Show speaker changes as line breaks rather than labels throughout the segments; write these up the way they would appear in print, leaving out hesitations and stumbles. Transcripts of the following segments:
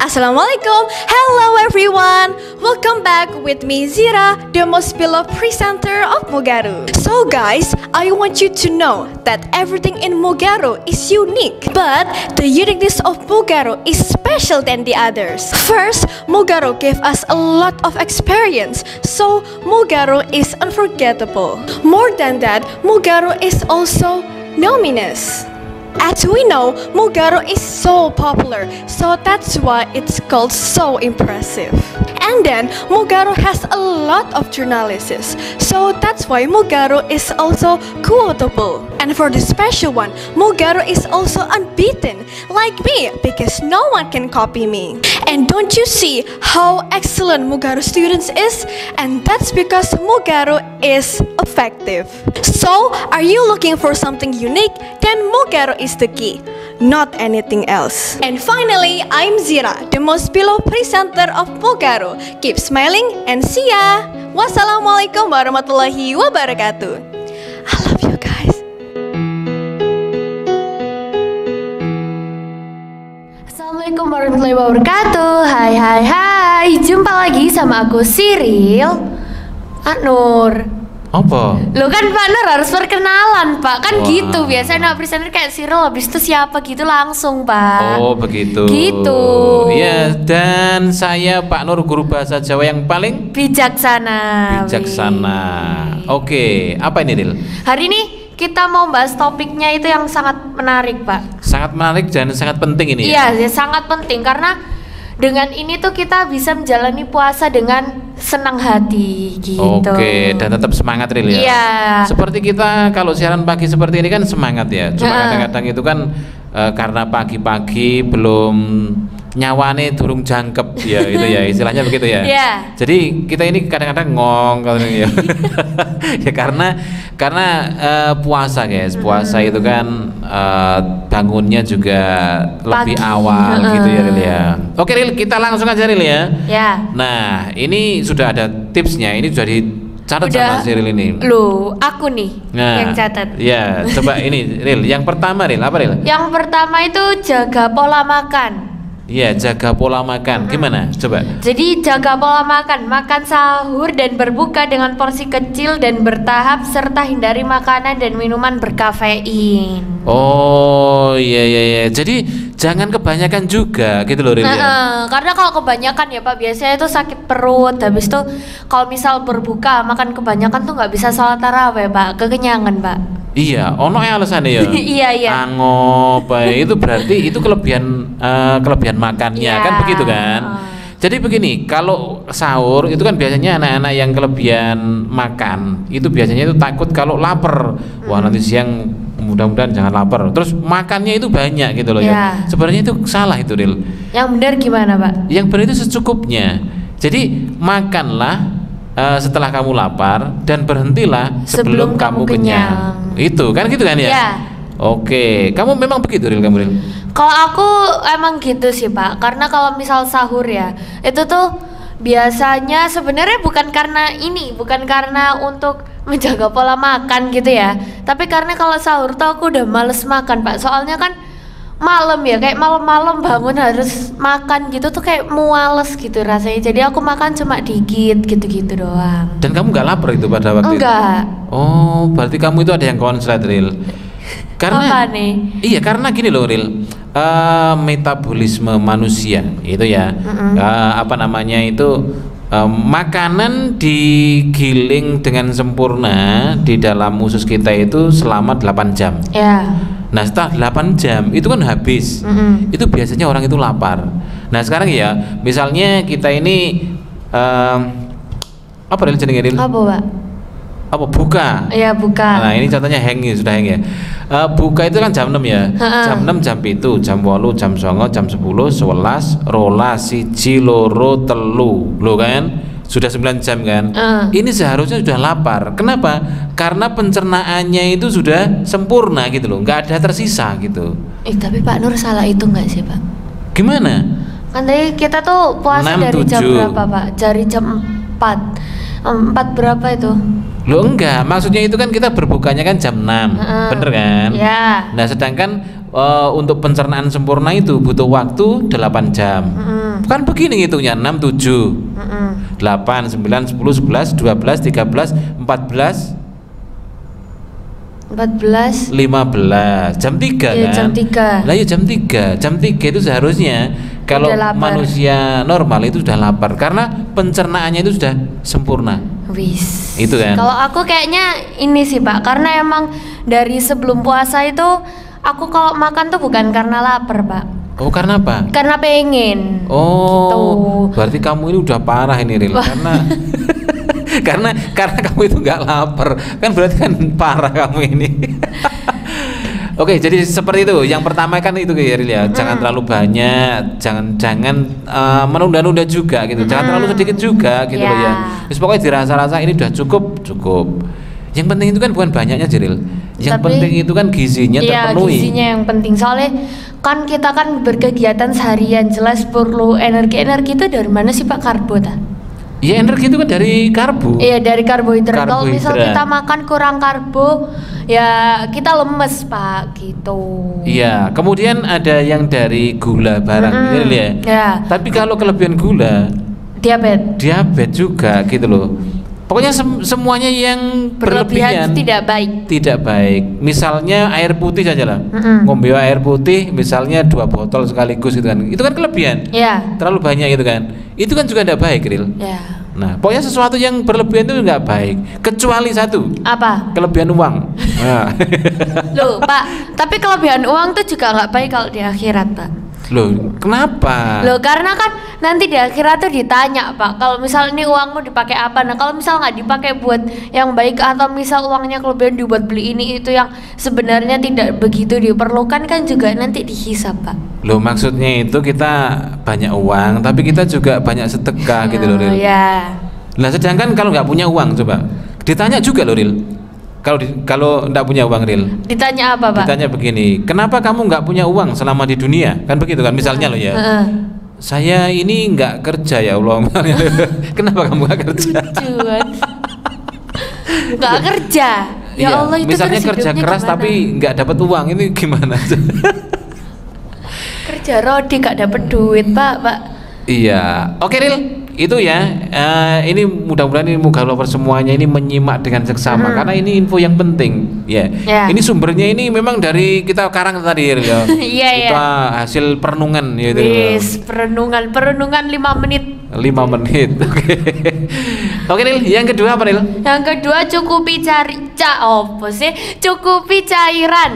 Assalamualaikum, hello everyone. Welcome back with me Zira, the most beloved presenter of Mogaru. So guys, I want you to know that everything in Mogaru is unique, but the uniqueness of Mogaru is special than the others. First, Mogaru gave us a lot of experience, so Mogaru is unforgettable. More than that, Mogaru is also luminous. As we know, Mogaru is so popular, so that's why it's called so impressive. And then, Mogaru has a lot of journalists, so that's why Mogaru is also quotable. And for the special one, Mogaru is also unbeaten, like me, because no one can copy me. And don't you see how excellent Mogaru students is? And that's because Mogaru is effective. So, are you looking for something unique? Then Mogaru is the key, not anything else. And finally, I'm Zira, the most beloved presenter of Mogaru. Keep smiling and see ya. Wassalamualaikum warahmatullahi wabarakatuh. I love you guys.
Assalamualaikum warahmatullahi wabarakatuh. Hai. Jumpa lagi sama aku Siril Nur.
Apa?
Lo kan Pak Nur harus perkenalan Pak. Kan wah, gitu biasanya presenter kayak Siril, habis itu siapa gitu langsung Pak.
Oh begitu.
Gitu.
Ya, dan saya Pak Nur, guru bahasa Jawa yang paling
bijaksana.
Oke, apa ini Dil?
Hari ini kita mau bahas topiknya itu yang sangat menarik Pak.
Sangat menarik dan sangat penting ini.
Iya, sangat penting karena dengan ini tuh kita bisa menjalani puasa dengan senang hati gitu.
Oke, dan tetap semangat Ril ya.
Iya.
Seperti kita kalau siaran pagi seperti ini kan semangat ya. Cuma kadang-kadang itu kan karena pagi-pagi belum nyawane durung jangkep ya, itu ya istilahnya begitu ya.
Yeah.
Jadi kita ini kadang-kadang ngong ya. Ya karena puasa guys. Puasa itu kan bangunnya juga lebih awal gitu ya Ril ya. Oke Ril, kita langsung aja Ril ya.
Ya.
Nah, ini sudah ada tipsnya. Ini sudah dicatat sama si Ril ini.
Loh, aku nih yang catat.
Ya, coba ini Ril. Yang pertama Ril, apa Ril?
Yang pertama itu jaga pola makan.
Iya, jaga pola makan. Gimana? Coba.
Jadi jaga pola makan, makan sahur dan berbuka dengan porsi kecil dan bertahap, serta hindari makanan dan minuman berkafein.
Oh iya. Jadi jangan kebanyakan juga gitu loh Ril ya.
Karena kalau kebanyakan ya Pak, biasanya itu sakit perut. Habis itu kalau misal berbuka makan kebanyakan tuh nggak bisa sholat tarawih Pak, kekenyangan Pak.
Iya, ono alasannya ya.
Iya.
Angop, itu berarti itu kelebihan makannya kan begitu kan. Jadi begini, kalau sahur itu kan biasanya anak-anak yang kelebihan makan itu biasanya itu takut kalau lapar. Wah, nanti siang mudah-mudahan jangan lapar. Terus makannya itu banyak gitu loh ya. Sebenarnya itu salah itu Ril.
Yang benar gimana Pak?
Yang benar itu secukupnya. Jadi makanlah setelah kamu lapar dan berhentilah sebelum kamu kenyang. Itu kan gitu kan ya?
Ya.
Oke, kamu memang begitu Ril, kamu Ril?
Kalau aku emang gitu sih Pak, karena kalau misal sahur ya, itu tuh biasanya sebenarnya bukan karena untuk menjaga pola makan gitu ya, tapi karena kalau sahur tuh aku udah males makan Pak, soalnya kan malam ya, kayak malam-malam bangun harus makan gitu tuh kayak muales gitu rasanya, jadi aku makan cuma dikit gitu-gitu doang.
Dan kamu nggak lapar itu pada waktu
Enggak.
itu? Oh, berarti kamu itu ada yang konslet Ril. Karena
apa nih?
Iya, karena gini loh Ril, metabolisme manusia itu ya, makanan digiling dengan sempurna di dalam usus kita itu selama 8 jam.
Ya.
Nah, setelah 8 jam itu kan habis. Itu biasanya orang itu lapar. Nah, sekarang ya, misalnya kita ini apa Ril jenenge Ril?
Apa Pak?
Apa buka?
Iya, buka.
Nah, ini contohnya sudah hang ya. Buka itu kan jam 6 ya. Jam 6, jam 7, jam 8, jam 9, jam 10, 11, 12, 1, 2, 3. Loh kan? Sudah 9 jam kan? Ini seharusnya sudah lapar. Kenapa? Karena pencernaannya itu sudah sempurna gitu loh. Nggak ada tersisa gitu.
Tapi Pak Nur salah itu nggak sih Pak?
Gimana?
Kan tadi kita tuh puasa
6,
dari
7.
jam berapa Pak? Dari jam 4. 4 berapa itu?
Loh enggak, maksudnya itu kan kita berbukanya kan jam 6, bener kan?
Ya.
Nah sedangkan untuk pencernaan sempurna itu butuh waktu 8 jam. Bukan begini ngitungnya, 6, 7, 8, 9, 10, 11, 12, 13, 14, 15 jam 3
Iya,
kan?
jam 3.
Lah ya jam 3 itu seharusnya kalau
Udah lapar.
manusia normal itu sudah lapar karena pencernaannya itu sudah sempurna.
Wis.
Itu kan.
Kalau aku kayaknya ini sih Pak, karena emang dari sebelum puasa itu aku kalau makan tuh bukan karena lapar Pak,
Oh, karena apa?
karena pengen.
Oh,
Gitu.
berarti kamu ini udah parah ini Ril, karena kamu itu nggak lapar, kan berarti kan parah kamu ini. Oke, jadi seperti itu. Yang pertama kan itu ya Ril ya, jangan terlalu banyak, jangan menunda-nunda juga gitu, jangan terlalu sedikit juga gitu loh ya. Terus pokoknya dirasa-rasa ini udah cukup. Yang penting itu kan bukan banyaknya Jiril. Yang
Tapi,
penting itu kan gizinya
Iya,
terpenuhi.
gizinya yang penting. Soalnya kan kita kan berkegiatan seharian, jelas perlu energi itu dari mana sih Pak? Karbo ta?
Ya energi itu kan dari karbo.
Iya, dari karbohidrat. Kalau misal
Karbohidrat.
kita makan kurang karbo, ya kita lemes Pak, gitu.
Iya, kemudian ada yang dari gula barang Jiril ya.
Ya.
Tapi kalau kelebihan gula, diabetes juga gitu loh. Pokoknya semuanya yang berlebihan
tidak baik.
tidak baik. Misalnya air putih saja lah. Ngombe air putih misalnya 2 botol sekaligus gitu kan. Itu kan kelebihan.
Ya.
Terlalu banyak gitu kan. Itu kan juga tidak baik, Ril.
Ya.
Nah, pokoknya sesuatu yang berlebihan itu nggak baik. Kecuali satu,
Apa?
kelebihan uang. Nah.
Loh, Pak, tapi kelebihan uang tuh juga nggak baik kalau di akhirat, Pak.
Loh, kenapa?
Loh, karena kan nanti di akhirat tuh ditanya Pak, kalau misal ini uangmu dipakai apa. Nah kalau misal nggak dipakai buat yang baik, atau misal uangnya kelebihan dibuat beli ini itu yang sebenarnya tidak begitu diperlukan, kan juga nanti dihisab Pak.
Loh, maksudnya itu kita banyak uang tapi kita juga banyak sedekah gitu loh, Ril.
Ya.
Nah, sedangkan kalau nggak punya uang, coba ditanya juga loh, Ril. Kalau nggak punya uang, Ril,
Ditanya apa Pak?
ditanya begini, kenapa kamu nggak punya uang selama di dunia, kan begitu kan, misalnya loh ya. Saya ini nggak kerja ya Allah. Kenapa kamu nggak kerja?
Tujuan. Nggak kerja. Ya
Iya,
Allah, itu
misalnya
terus
kerja
hidupnya
keras
gimana?
tapi nggak dapat uang, ini gimana?
Kerja rodi nggak dapet duit Pak.
Iya, oke Ril, itu ya. Ini mudah-mudahan ini Muga Lover semuanya ini menyimak dengan seksama karena ini info yang penting. Ya.
Ya.
Ini sumbernya ini memang dari kita karang tadi Ril, ya.
Iya, iya.
Kita hasil perenungan ya itu.
Wis, perenungan 5 menit.
5 menit. Oke. Oke Ril, yang kedua apa Ril?
Yang kedua, cukupi cairan.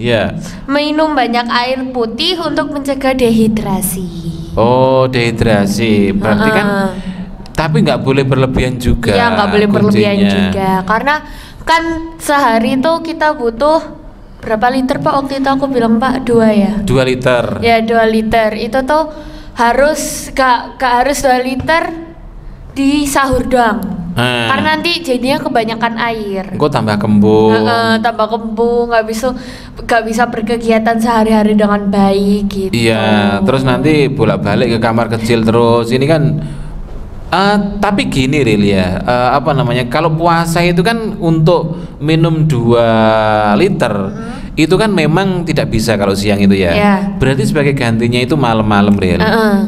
Iya.
Minum banyak air putih untuk mencegah dehidrasi.
Oh, dehidrasi. Berarti kan tapi nggak boleh berlebihan juga.
Iya, nggak boleh berlebihan
kuncinya.
juga. Karena kan sehari itu kita butuh berapa liter Pak? Waktu itu aku bilang Pak 2 ya.
2 liter.
Ya 2 liter. Itu tuh harus gak harus 2 liter di sahur doang. Karena nanti jadinya kebanyakan air.
Engko tambah kembung.
Tambah kembung, nggak bisa berkegiatan sehari-hari dengan baik gitu.
Iya, terus nanti bolak-balik ke kamar kecil terus. Ini kan tapi gini Ril ya, apa namanya? Kalau puasa itu kan untuk minum 2 liter. Itu kan memang tidak bisa kalau siang itu ya. Berarti sebagai gantinya itu malam-malam Ril.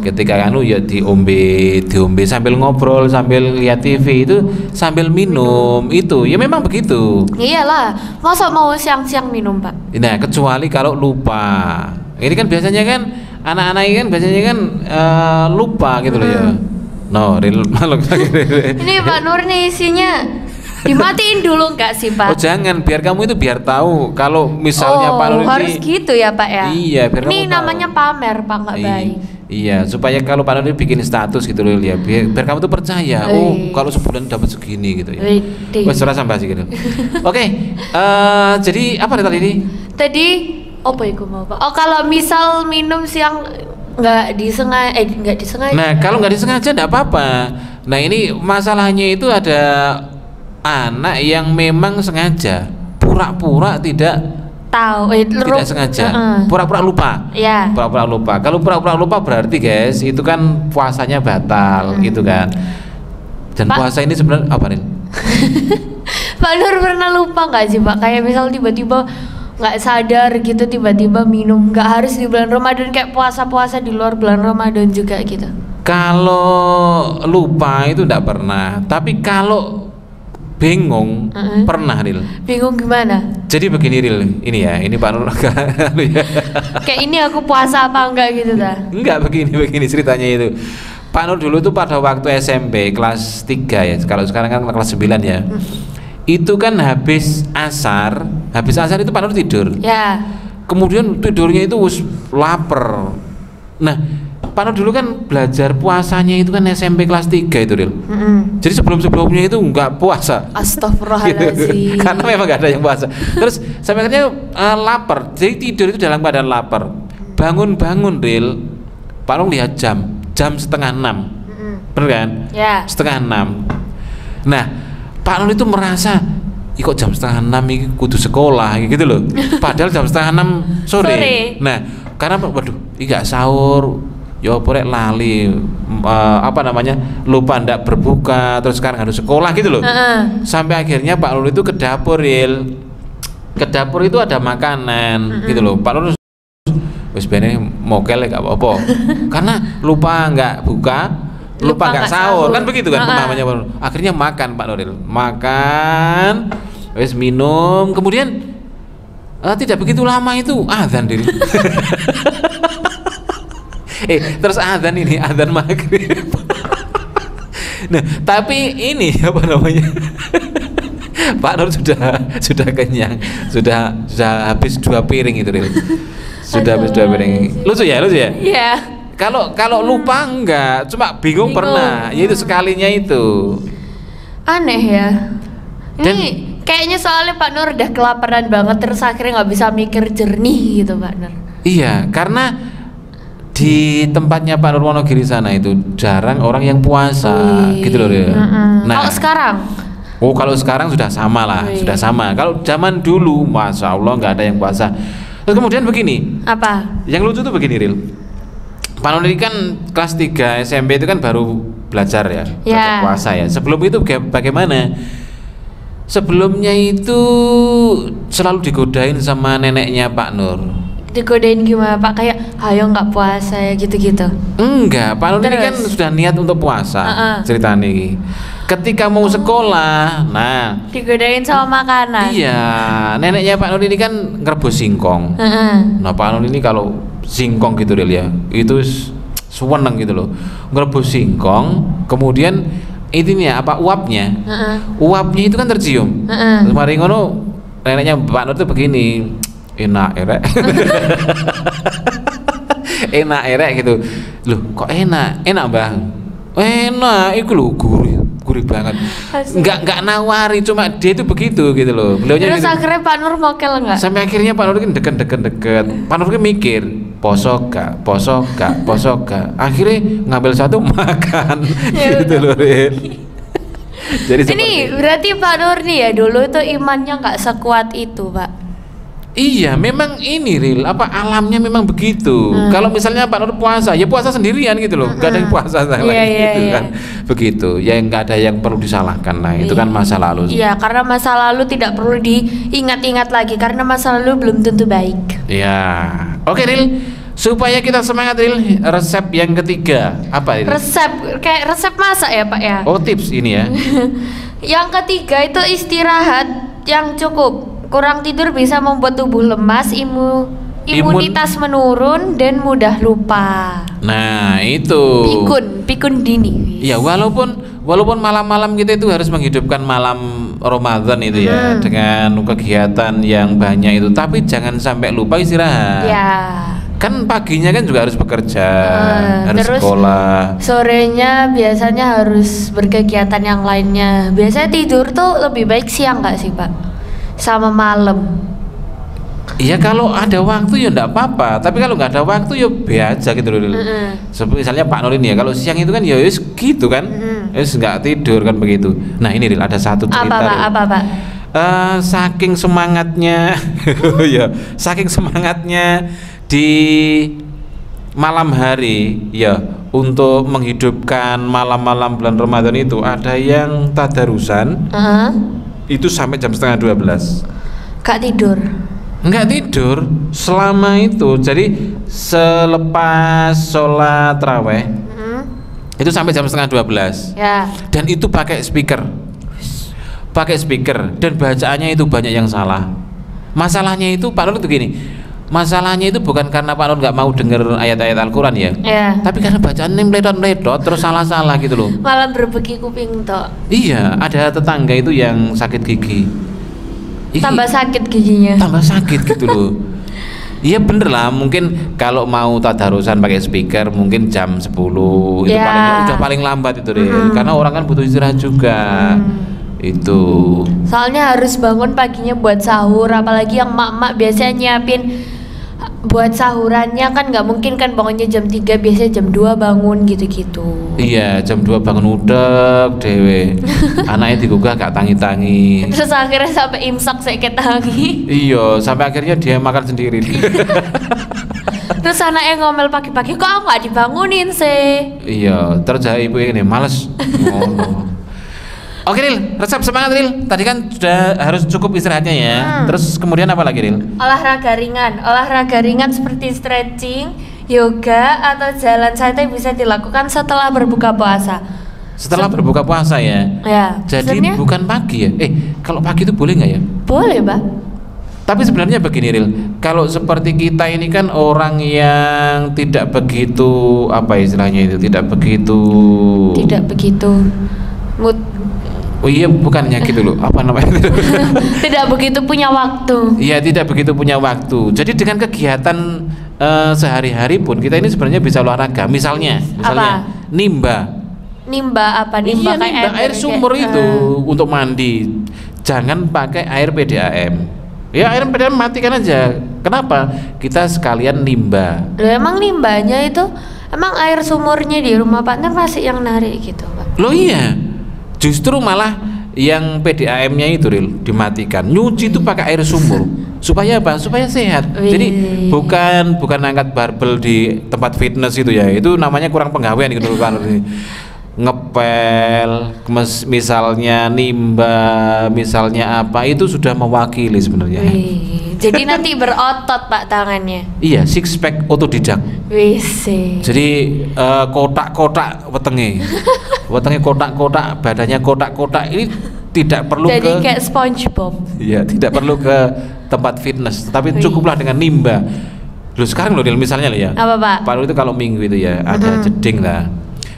Ketika ya diombe sambil ngobrol, sambil lihat TV itu sambil minum itu. Ya memang begitu.
Iyalah, masa mau siang-siang minum Pak?
Nah, kecuali kalau lupa. Ini kan biasanya kan anak-anak ini kan biasanya kan lupa gitu loh ya. No, Ril malu lagi.
Ini Pak Nur nih isinya dimatiin dulu nggak sih Pak?
Oh jangan, biar kamu itu biar tahu kalau misalnya Pak Nur ini
harus gitu ya Pak ya?
Iya, biar
ini
kamu tahu.
namanya pamer Pak, nggak baik.
Iya, supaya kalau Pak Nur ini bikin status gitu loh ya, biar kamu tuh percaya. Oh, kalau sebulan dapat segini gitu ya. Wes ora sampai sih gitu. Oke, jadi apa tadi ini?
Tadi apa ya gue mau Pak? Oh, kalau misal minum siang nggak disengaja.
Nah, kalau nggak disengaja enggak apa-apa. Nah, ini masalahnya itu ada anak yang memang sengaja pura-pura tidak tidak sengaja, pura-pura lupa.
Iya.
Pura-pura lupa. Kalau pura-pura lupa berarti guys itu kan puasanya batal gitu kan. Dan
Pak,
puasa ini sebenarnya apa nih?
Pak Nur pernah lupa nggak sih Pak? Kayak misal tiba-tiba nggak sadar gitu tiba-tiba minum. Nggak harus di bulan Ramadan, kayak puasa-puasa di luar bulan Ramadan juga gitu.
Kalau lupa itu enggak pernah, tapi kalau bingung pernah Ril.
Bingung gimana?
Jadi begini Ril, ini ya, ini Pak Nur
Kayak ini aku puasa apa enggak gitu dah.
Enggak, begini ceritanya itu. Pak Nur dulu tuh pada waktu SMP kelas 3 ya, kalau sekarang kan kelas 9 ya. Itu kan habis asar itu Pak Nur tidur.
Ya.
Kemudian tidurnya itu lapar. Nah, Pak Nur dulu kan belajar puasanya itu kan SMP kelas 3 itu Ril. Jadi sebelumnya itu enggak puasa.
Astagfirullahaladzim.
Karena memang enggak ada yang puasa. Terus sampai akhirnya lapar. Jadi tidur itu dalam keadaan lapar. Bangun Ril. Pak Nur lihat jam 5:30. Bener kan?
Ya.
5:30. Nah, Pak Nur itu merasa kok jam 5:30 ini kudu sekolah gitu loh. Padahal jam 5:30 sore. Nah, karena waduh, ini gak sahur. Ya porek lali lupa ndak berbuka, terus sekarang harus sekolah gitu loh. Sampai akhirnya Pak Nur itu ke dapur Ril. Ke dapur itu ada makanan gitu loh. Pak Nur wis bene mokel gak apa-apa. Karena lupa nggak buka, lupa nggak sahur. Kan begitu kan namanya Pak Nur. Akhirnya makan Pak Nuril. Makan, wis minum, kemudian tidak begitu lama itu azan Ril. Terus azan maghrib. Nah, tapi ini apa namanya? Pak Nur sudah kenyang, sudah habis 2 piring itu Ril. Sudah habis 2 piring. Lucu ya?
Iya.
Kalau lupa enggak, cuma bingung pernah. Ya itu sekalinya itu.
Aneh ya. Ini kayaknya soalnya Pak Nur udah kelaparan banget, terus akhirnya nggak bisa mikir jernih gitu Pak Nur.
Iya, karena di tempatnya Pak Nur Wonogiri sana itu jarang orang yang puasa gitu loh ya. Nah,
kalau sekarang?
Kalau sekarang sudah sama lah, sudah sama. Kalau zaman dulu, masya Allah nggak ada yang puasa. Terus kemudian begini.
Apa?
Yang lucu tuh begini Ril. Pak Nur ini kan kelas 3 SMP itu kan baru belajar ya, belajar puasa ya. Sebelum itu bagaimana? Sebelumnya itu selalu digodain sama neneknya Pak Nur.
Digodain gimana Pak? Kayak ayo nggak puasa ya gitu-gitu?
Enggak, Pak Nur ini kan sudah niat untuk puasa. Ceritanya ini ketika mau sekolah, nah
digodain sama makanan.
Iya, neneknya Pak Nur ini kan ngerebus singkong. Nah Pak Nur ini kalau singkong gitu Ril ya, itu seneng gitu loh. Ngerebus singkong, kemudian intinya apa uapnya itu kan tercium. Terus mari ngono neneknya Pak Nur tuh begini, enak erek. Enak erek gitu. Loh kok enak Bang? Enak, itu loh gurih banget. Enggak nawari, cuma dia itu begitu gitu loh. Beliaunya
terus gitu. Akhirnya Pak Nur mokel enggak? Sampai
akhirnya Pak Nur kan deket. Pak Nur kan mikir, poso gak. Akhirnya ngambil satu makan gitu loh. Jadi
ini berarti Pak Nur nih ya dulu itu imannya nggak sekuat itu Pak.
Iya, memang ini Ril, alamnya memang begitu. Kalau misalnya Pak Nur puasa, ya puasa sendirian gitu loh, gak ada yang puasa gitu kan, begitu. Ya nggak ada yang perlu disalahkan lah, itu kan masa lalu.
Iya, karena masa lalu tidak perlu diingat-ingat lagi, karena masa lalu belum tentu baik.
Iya, oke Ril, supaya kita semangat Ril, resep yang ketiga apa ini?
Resep masak ya Pak ya?
Oh tips ini ya.
Yang ketiga itu istirahat yang cukup. Kurang tidur bisa membuat tubuh lemas, imunitas menurun dan mudah lupa.
Nah itu
pikun dini.
Ya walaupun malam-malam kita itu harus menghidupkan malam Ramadan itu ya dengan kegiatan yang banyak itu, tapi jangan sampai lupa istirahat.
Ya.
Kan paginya kan juga harus bekerja, harus terus sekolah.
Sorenya biasanya harus berkegiatan yang lainnya. Biasanya tidur tuh lebih baik siang nggak sih Pak? Sama malam.
Iya kalau ada waktu ya enggak apa-apa, tapi kalau nggak ada waktu ya biasa gitu loh. Misalnya Pak Nur ini ya, kalau siang itu kan ya wis gitu kan, wis nggak tidur kan begitu. Nah ini Ril, ada satu cerita.
Apa Pak?
Saking semangatnya, ya saking semangatnya di malam hari ya untuk menghidupkan malam-malam bulan Ramadan itu ada yang tadarusan. Itu sampai jam 11:30.
Gak tidur.
Enggak tidur selama itu. Jadi selepas sholat raweh itu sampai jam setengah 12.
Ya.
Dan itu pakai speaker dan bacaannya itu banyak yang salah. Masalahnya itu Pak Lul itu gini, masalahnya itu bukan karena Pak Lul nggak mau dengar ayat-ayat Al-Quran ya, tapi karena bacaannya meletot-meletot terus salah-salah gitu loh.
Malah berbeki kuping toh.
Iya, ada tetangga itu yang sakit gigi.
Tambah sakit giginya.
Tambah sakit gitu loh. Iya bener lah, mungkin kalau mau tadarusan pakai speaker mungkin jam 10 itu udah paling lambat itu deh. Karena orang kan butuh istirahat juga. Itu.
Soalnya harus bangun paginya buat sahur, apalagi yang mak-mak biasanya nyiapin buat sahurannya kan nggak mungkin kan bangunnya jam 3, biasanya jam 2 bangun gitu-gitu.
Iya, jam 2 bangun udek dewe. Anaknya digugah gak tangi-tangi.
Terus akhirnya sampai imsak saya ketangi.
Iya, sampai akhirnya dia makan sendiri.
Terus anaknya ngomel pagi-pagi, kok nggak dibangunin sih?
Iya, terus ibu ini males. Oke Ril, resep semangat Ril. Tadi kan sudah harus cukup istirahatnya ya. Terus kemudian apa lagi Ril?
Olahraga ringan seperti stretching, yoga atau jalan santai bisa dilakukan setelah berbuka puasa.
Setelah berbuka puasa ya.
Ya.
Jadi
sebenarnya,
bukan pagi ya? Kalau pagi itu boleh nggak ya?
boleh, Pak.
Tapi sebenarnya begini Ril, kalau seperti kita ini kan orang yang tidak begitu apa istilahnya itu, tidak begitu
mood.
Oh iya, bukannya gitu loh, apa namanya?
Tidak begitu punya waktu.
Iya, tidak begitu punya waktu. Jadi dengan kegiatan sehari-hari pun kita ini sebenarnya bisa olahraga. Misalnya
Apa?
nimba
Nimba
Iya,
kayak
nimba air sumur itu untuk mandi. Jangan pakai air PDAM. Ya air PDAM matikan aja. Kenapa? Kita sekalian nimba.
Loh, emang nimbanya itu emang air sumurnya di rumah partner masih yang narik gitu, Pak?
Loh iya. Justru malah yang PDAM-nya itu Ril dimatikan. Nyuci itu pakai air sumur. Supaya apa? Supaya sehat. Jadi bukan angkat barbel di tempat fitness itu ya. Itu namanya kurang penggawean gitu kan. Ngepel, misalnya nimba, misalnya apa, itu sudah mewakili sebenarnya.
Jadi nanti berotot Pak tangannya.
Iya, six pack otodidak. Jadi kotak-kotak wetenge kotak-kotak, badannya kotak-kotak, ini tidak perlu
jadi kayak SpongeBob.
Iya, tidak perlu ke tempat fitness, tapi cukuplah dengan nimba. Loh sekarang loh misalnya loh ya.
Apa Pak?
Pak itu kalau minggu itu ya ada jeding lah.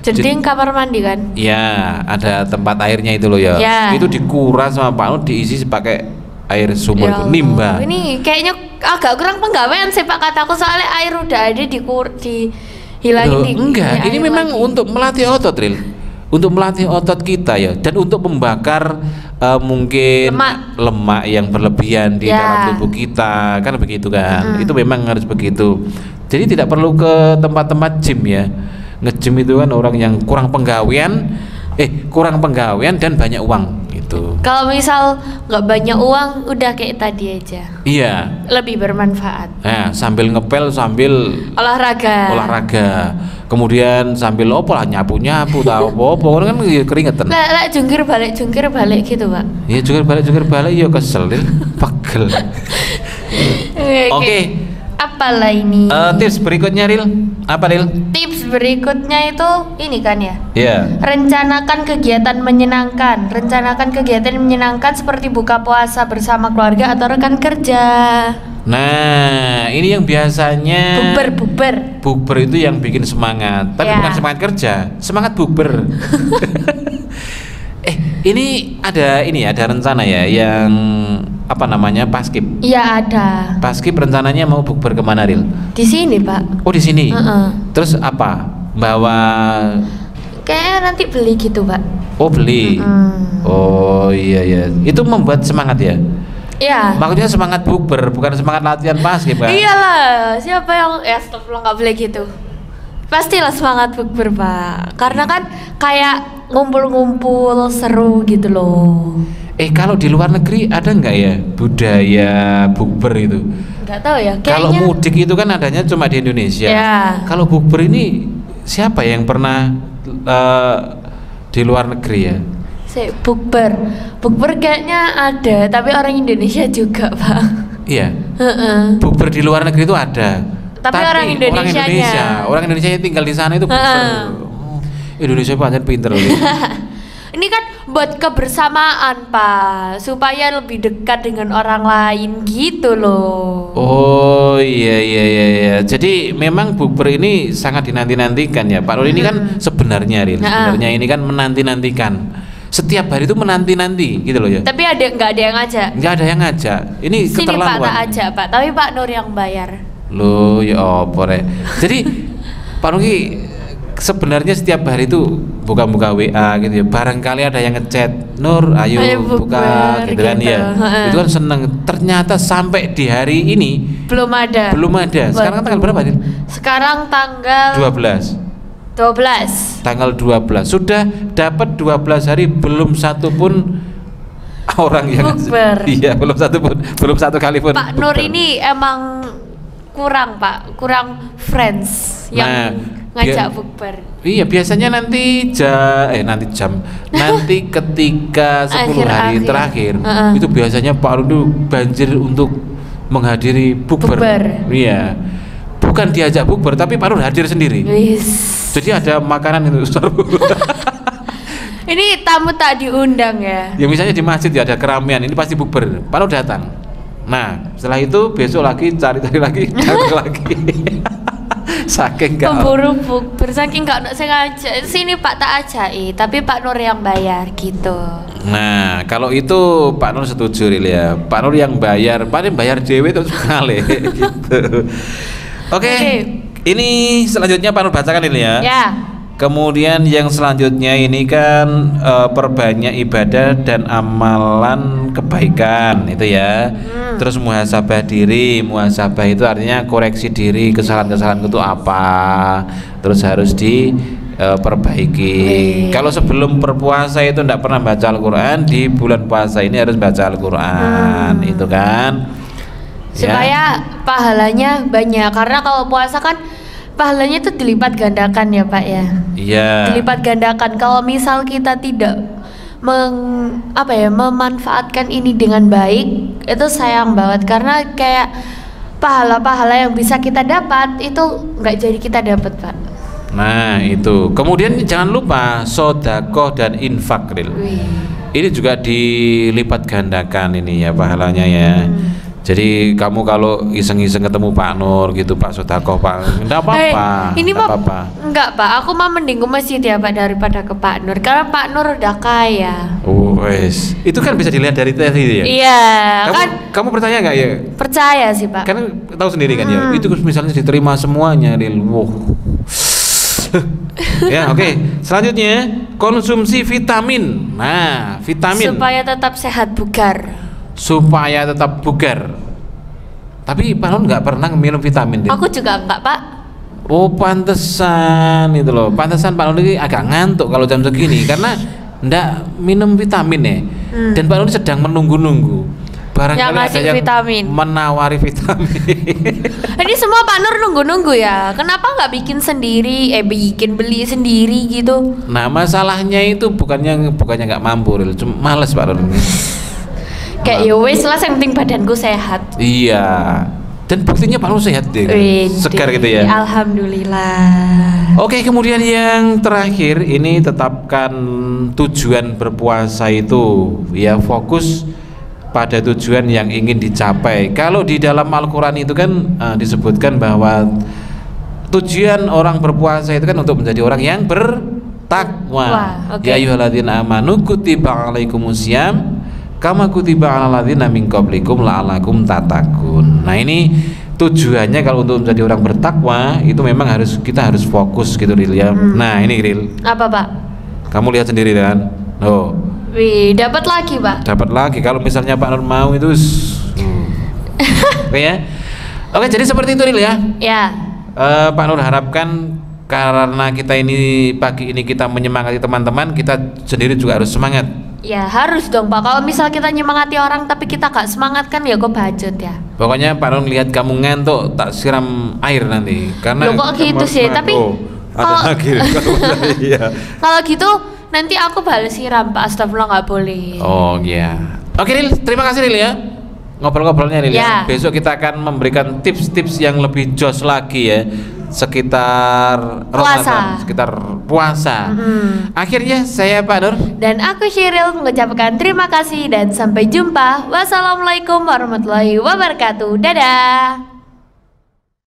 Jeding kamar mandi kan?
Iya, ada tempat airnya itu loh ya. Itu dikuras sama Pak Nur, diisi pakai air sumur itu, nimba.
Ini kayaknya agak kurang penggawean sih Pak kataku, soalnya air udah ada dihilangin.
Enggak, ini memang lagi untuk melatih otot Ril. Untuk melatih otot kita ya, dan untuk membakar mungkin lemak yang berlebihan di dalam tubuh kita, kan begitu kan. Itu memang harus begitu. Jadi tidak perlu ke tempat-tempat gym ya. Nge-gym itu kan orang yang kurang penggawean dan banyak uang gitu.
Kalau misal nggak banyak uang, udah kayak tadi aja.
Iya.
Lebih bermanfaat.
Nah, sambil ngepel sambil olahraga. Kemudian sambil nyapu-nyapu tahu apa kan keringetan.
Lah jungkir balik gitu, Pak.
Iya, jungkir balik ya kesel deh, pegel. Oke.
Apalah ini?
Tips berikutnya Ril. Apa Ril?
Tips berikutnya itu ini kan ya?
Iya.
Rencanakan kegiatan menyenangkan seperti buka puasa bersama keluarga atau rekan kerja.
Nah, ini yang biasanya bukber itu yang bikin semangat, tapi bukan semangat kerja, semangat bukber. Ini ada rencana ya yang apa namanya Paskib.
Iya ada.
Paskib rencananya mau bukber kemana Ril?
Di sini Pak.
Oh di sini. Terus apa? Bawa?
Kayaknya nanti beli gitu Pak.
Oh beli. Oh iya. Itu membuat semangat ya?
Iya.
Maksudnya semangat bukber, bukan semangat latihan Paskib kan?
Iyalah. Siapa yang stop lo nggak boleh gitu. Pastilah semangat bukber Pak. Karena kan kayak ngumpul-ngumpul seru gitu loh.
Kalau di luar negeri ada nggak ya budaya bukber itu?
Nggak tahu ya.
Kalau mudik itu kan adanya cuma di Indonesia.
Ya.
Kalau bukber ini siapa yang pernah di luar negeri ya?
Bukber kayaknya ada, tapi orang Indonesia juga Pak.
Iya. Bukber di luar negeri itu ada.
Tapi orang Indonesianya.
Orang Indonesia yang tinggal di sana itu bukber. Oh, Indonesia pancen pinter loh.
Ini kan buat kebersamaan Pak, supaya lebih dekat dengan orang lain gitu loh.
Oh iya. Jadi memang bukber ini sangat dinanti-nantikan ya. Pak Nur ini kan sebenarnya sebenarnya ini kan menanti-nantikan. Setiap hari itu menanti-nanti gitu loh ya.
Tapi nggak ada yang ngajak.
Nggak ada yang ngajak. Ini
sini
keterlaluan.
Pak tak ajak Pak, tapi Pak Nur yang bayar.
Loh ya apa rek. Jadi Pak Nur ini sebenarnya setiap hari itu buka-buka WA gitu ya. Barangkali ada yang ngechat, Nur ayo buka gitu kan ya. Itu kan seneng. Ternyata sampai di hari ini
belum ada.
Sekarang tanggal berapa nih?
Sekarang tanggal
12. Tanggal 12 sudah dapat 12 hari belum satu pun orang yang
bukber.
Iya, belum satu kali pun.
Pak Nur ini emang kurang Pak, kurang friends yang ngajak bukber. Iya,
biasanya nanti nanti ketika 10 hari terakhir itu biasanya Pak Nur itu banjir untuk menghadiri bukber. Iya. Bukan diajak bukber tapi Pak Nur hadir sendiri. Jadi ada makanan itu.
Ini tamu tak diundang ya.
Ya misalnya di masjid ya ada keramaian, ini pasti bukber. Pak Nur datang. Nah, setelah itu besok lagi cari-cari lagi, saking gak
pemburu bukber, saking gak sengaja. Sini Pak tak ajai, tapi Pak Nur yang bayar gitu.
Nah, kalau itu Pak Nur setuju ya. Pak Nur yang bayar, paling bayar dewe terus sekali gitu. Oke. Ini selanjutnya Pak Nur bacakan ini ya.
Ya.
Kemudian yang selanjutnya ini kan perbanyak ibadah dan amalan kebaikan itu ya. Terus muhasabah diri. Muhasabah itu artinya koreksi diri, kesalahan-kesalahan itu apa. Terus harus diperbaiki. Kalau sebelum berpuasa itu tidak pernah baca Al-Quran, di bulan puasa ini harus baca Al-Quran. Itu kan
supaya pahalanya banyak, karena kalau puasa kan pahalanya itu dilipat gandakan ya Pak ya.
Iya.
Dilipat gandakan. Kalau misal kita tidak memanfaatkan ini dengan baik, itu sayang banget, karena kayak pahala-pahala yang bisa kita dapat itu nggak jadi kita dapat Pak.
Nah itu. Kemudian jangan lupa sodakoh dan infak. Ini juga dilipat gandakan ini ya pahalanya ya. Jadi kamu kalau iseng-iseng ketemu Pak Nur gitu, Pak Sodakoh, Pak, enggak apa-apa.
Ini mah enggak Pak, aku mah mending ke masjid ya Pak daripada ke Pak Nur, karena Pak Nur udah kaya.
Oh wes, itu kan bisa dilihat dari tadi ya.
Iya.
Kamu percaya nggak ya?
Percaya sih Pak.
Kan tahu sendiri kan ya, itu misalnya diterima semuanya, wow. Ya oke. Selanjutnya konsumsi vitamin. Nah vitamin.
Supaya tetap sehat bugar.
Tapi Pak Nur nggak pernah minum vitamin deh.
Aku juga enggak Pak.
Oh pantesan itu loh. Pantesan Pak Nur ini agak ngantuk kalau jam segini karena ndak minum vitamin ya. Dan Pak Nur sedang menunggu-nunggu. Barangkali ada yang vitamin. Menawari vitamin.
Ini semua Pak Nur nunggu-nunggu ya. Kenapa nggak bikin sendiri? Beli sendiri gitu.
Nah masalahnya itu bukannya nggak mampu, cuma males Pak Nur.
Kayak ya wes lah, yang penting badanku sehat.
Iya. Dan buktinya Pak Nur sehat deh. Segar gitu ya.
Alhamdulillah.
Oke, kemudian yang terakhir ini tetapkan tujuan berpuasa itu ya, fokus pada tujuan yang ingin dicapai. Kalau di dalam Al-Qur'an itu kan disebutkan bahwa tujuan orang berpuasa itu kan untuk menjadi orang yang bertakwa. Ya ayyuhalladzina amanu kutiba alaikumusiyam kama kutiba alal ladzina min qablikum la'allakum tattaqun. Nah, ini tujuannya kalau untuk menjadi orang bertakwa itu memang kita harus fokus gitu Ril ya. Nah, ini Ril.
Apa, Pak?
Kamu lihat sendiri kan? Oh.
Wih, dapat lagi, Pak.
Dapat lagi kalau misalnya Pak Nur mau itu. Oke ya. Oke, jadi seperti itu Ril ya.
Ya.
Pak Nur harapkan karena kita ini pagi ini kita menyemangati teman-teman, kita sendiri juga harus semangat.
Ya harus dong Pak, kalau misal kita nyemangati orang tapi kita gak semangat kan ya kok bacot ya.
Pokoknya Pak Nur lihat kamu ngantuk tak siram air nanti. Karena
loh kok gitu sih, tapi kalau gitu nanti aku balas siram Pak, astagfirullah, gak boleh.
Oh iya. Oke Ril, terima kasih Ril ya. ngobrol-ngobrolnya nih
Ya.
Besok kita akan memberikan tips-tips yang lebih jos lagi ya sekitar Ramadan, sekitar puasa. Akhirnya saya Pak Nur
Dan aku Sheryl mengucapkan terima kasih dan sampai jumpa. Wassalamualaikum warahmatullahi wabarakatuh. Dadah.